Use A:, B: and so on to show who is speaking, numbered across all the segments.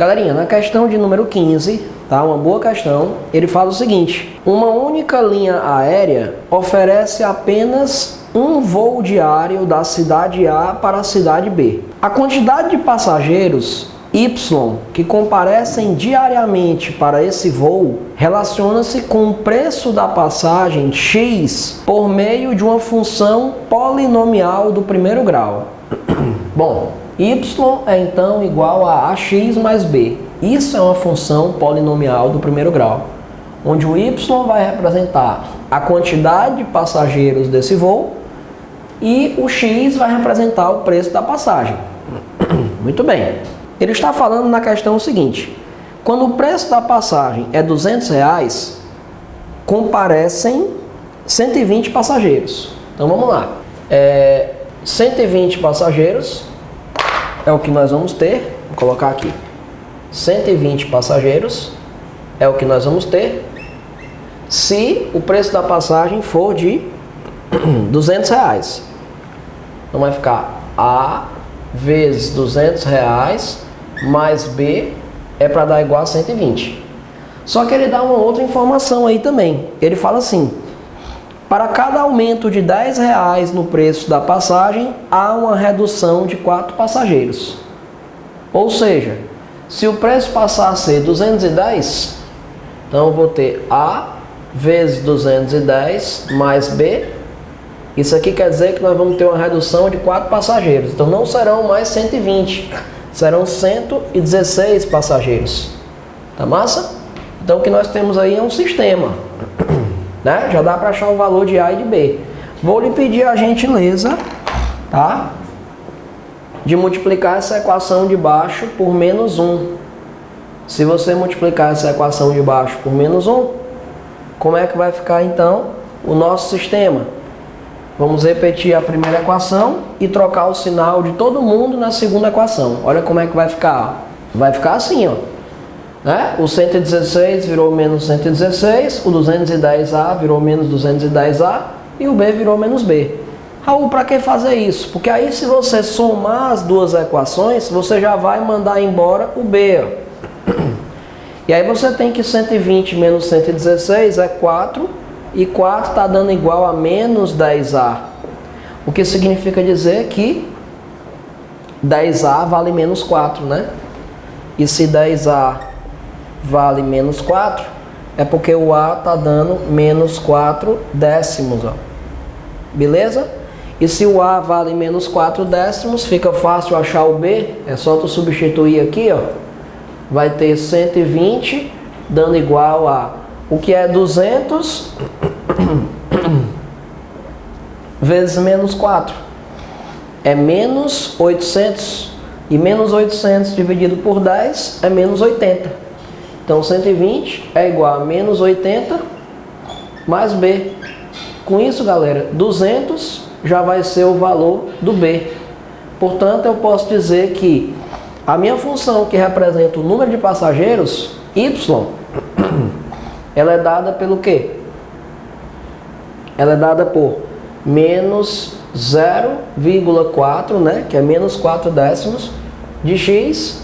A: Galerinha, na questão de número 15, tá? Uma boa questão. Ele fala o seguinte: uma única linha aérea oferece apenas um voo diário da cidade A para a cidade B. A quantidade de passageiros Y que comparecem diariamente para esse voo relaciona-se com o preço da passagem X por meio de uma função polinomial do primeiro grau. Bom, Y é então igual a AX mais B. Isso é uma função polinomial do primeiro grau, onde o Y vai representar a quantidade de passageiros desse voo e o X vai representar o preço da passagem. Muito bem. Ele está falando na questão o seguinte: quando o preço da passagem é R$200, comparecem 120 passageiros. Então vamos lá. 120 passageiros é o que nós vamos ter. Vou colocar aqui. 120 passageiros é o que nós vamos ter se o preço da passagem for de R$200. Então vai ficar A vezes R$200 mais B é para dar igual a 120. Só que ele dá uma outra informação aí também. Ele fala assim: para cada aumento de R$10 no preço da passagem, há uma redução de 4 passageiros. Ou seja, se o preço passar a ser 210, então eu vou ter A vezes 210 mais B. Isso aqui quer dizer que nós vamos ter uma redução de 4 passageiros. Então não serão mais 120, serão 116 passageiros. Tá massa? Então o que nós temos aí é um sistema, né? Já dá para achar o valor de A e de B. Vou lhe pedir a gentileza, tá? De multiplicar essa equação de baixo por menos 1. Se você multiplicar essa equação de baixo por menos 1, como é que vai ficar então o nosso sistema? Vamos repetir a primeira equação e trocar o sinal de todo mundo na segunda equação. Olha como é que vai ficar. Vai ficar assim, ó. Né? O 116 virou menos 116, o 210A virou menos 210A e o B virou menos B. Raul, para que fazer isso? Porque aí se você somar as duas equações, você já vai mandar embora o B. Ó. E aí você tem que 120 menos 116 é 4, e 4 está dando igual a menos 10A. O que significa dizer que 10A vale menos 4, né? E se 10A vale menos 4, é porque o A está dando menos 4 décimos, ó. Beleza? E se o A vale menos 4 décimos, fica fácil achar o B. É só tu substituir aqui, ó. Vai ter 120 dando igual a... O que é 200 vezes menos 4? É menos 800. E menos 800 dividido por 10 é menos 80. Então 120 é igual a menos 80 mais B. Com isso, galera, 200 já vai ser o valor do B. Portanto, eu posso dizer que a minha função que representa o número de passageiros, Y, ela é dada pelo quê? Ela é dada por menos 0,4, né? Que é menos 4 décimos de X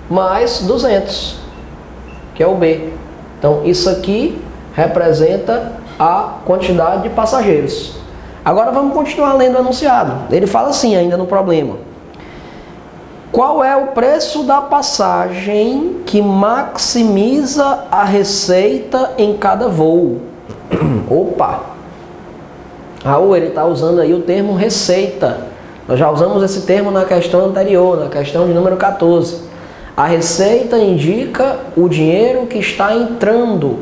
A: mais 200, que é o B. Então, isso aqui representa a quantidade de passageiros. Agora vamos continuar lendo o enunciado. Ele fala assim ainda no problema: qual é o preço da passagem que maximiza a receita em cada voo? Opa! Raul, ele está usando aí o termo receita. Nós já usamos esse termo na questão anterior, na questão de número 14. A receita indica o dinheiro que está entrando.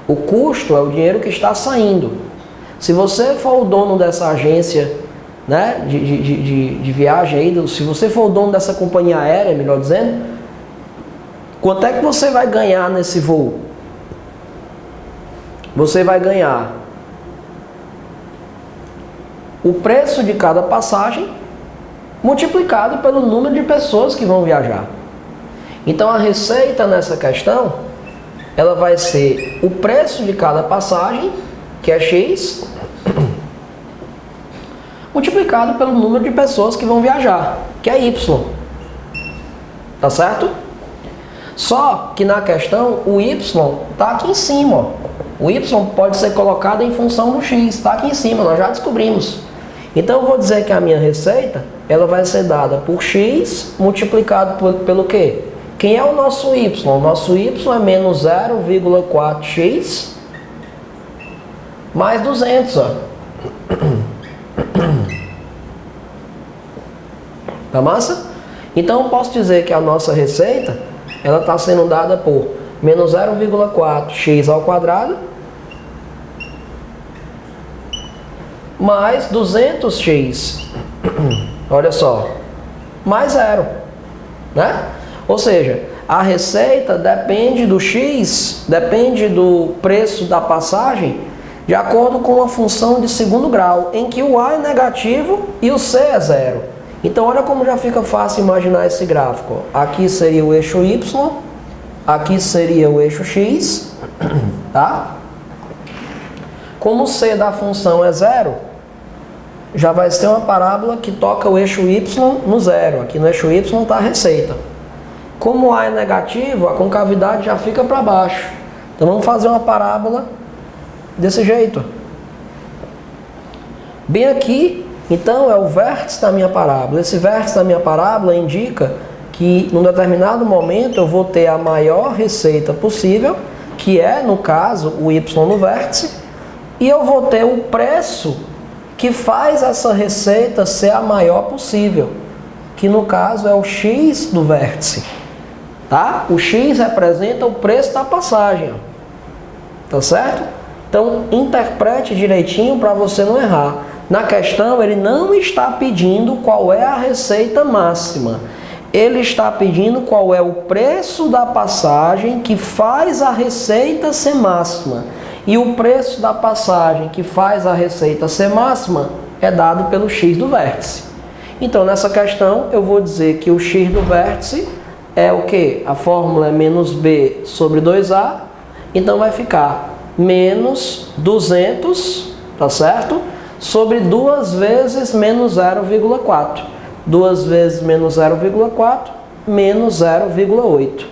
A: O custo é o dinheiro que está saindo. Se você for o dono dessa agência, né, de viagem aí, se você for o dono dessa companhia aérea, melhor dizendo, quanto é que você vai ganhar nesse voo? Você vai ganhar o preço de cada passagem multiplicado pelo número de pessoas que vão viajar. Então a receita nessa questão, ela vai ser o preço de cada passagem, que é X, multiplicado pelo número de pessoas que vão viajar, que é Y. Tá certo? Só que na questão o y está aqui em cima, ó. O y pode ser colocado em função do x, está aqui em cima, nós já descobrimos. Então eu vou dizer que a minha receita, ela vai ser dada por x multiplicado pelo quê? Quem é o nosso y? O nosso y é menos 0,4x mais 200, ó. Tá massa? Então eu posso dizer que a nossa receita, ela está sendo dada por menos 0,4x ao quadrado mais 200x, olha só, mais 0, né? Ou seja, a receita depende do x, depende do preço da passagem, de acordo com uma função de segundo grau, em que o a é negativo e o c é 0. Então olha como já fica fácil imaginar esse gráfico. Aqui seria o eixo y, aqui seria o eixo x, tá? Como o c da função é 0, já vai ser uma parábola que toca o eixo y no 0. Aqui no eixo y está a receita. Como o a é negativo, a concavidade já fica para baixo. Então vamos fazer uma parábola desse jeito. Bem aqui, então, é o vértice da minha parábola. Esse vértice da minha parábola indica que, num determinado momento, eu vou ter a maior receita possível, que é, no caso, o y no vértice, e eu vou ter o preço que faz essa receita ser a maior possível, que, no caso, é o x do vértice. Tá? O x representa o preço da passagem. Tá certo? Então, interprete direitinho para você não errar. Na questão, ele não está pedindo qual é a receita máxima. Ele está pedindo qual é o preço da passagem que faz a receita ser máxima. E o preço da passagem que faz a receita ser máxima é dado pelo x do vértice. Então, nessa questão, eu vou dizer que o x do vértice é o quê? A fórmula é menos b sobre 2a. Então, vai ficar menos 200, tá certo? Sobre 2 vezes menos 0,4. 2 vezes menos 0,4, menos 0,8.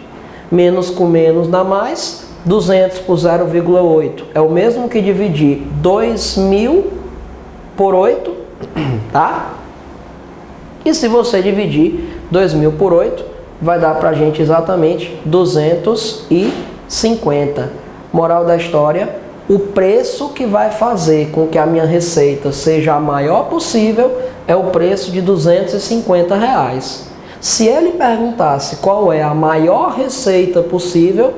A: Menos com menos dá mais. 200 por 0,8 é o mesmo que dividir 2.000 por 8, tá? E se você dividir 2.000 por 8, vai dar pra gente exatamente 250. Moral da história, o preço que vai fazer com que a minha receita seja a maior possível é o preço de R$250. Se ele perguntasse qual é a maior receita possível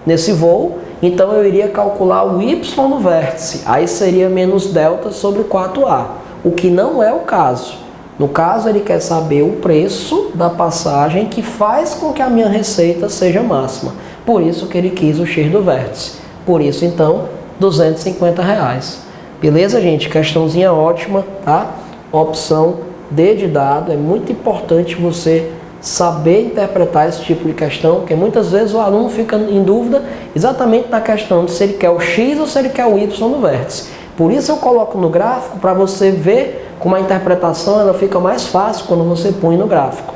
A: nesse voo, então eu iria calcular o y no vértice. Aí seria menos delta sobre 4a, o que não é o caso. No caso, ele quer saber o preço da passagem que faz com que a minha receita seja máxima. Por isso que ele quis o x do vértice. Por isso, então, R$250. Beleza, gente? Questãozinha ótima, tá? Opção D de dado. É muito importante você saber interpretar esse tipo de questão, porque muitas vezes o aluno fica em dúvida exatamente na questão de se ele quer o x ou se ele quer o y no vértice. Por isso eu coloco no gráfico para você ver como a interpretação ela fica mais fácil quando você põe no gráfico.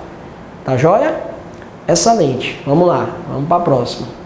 A: Tá joia? Excelente. Vamos lá, vamos para a próxima.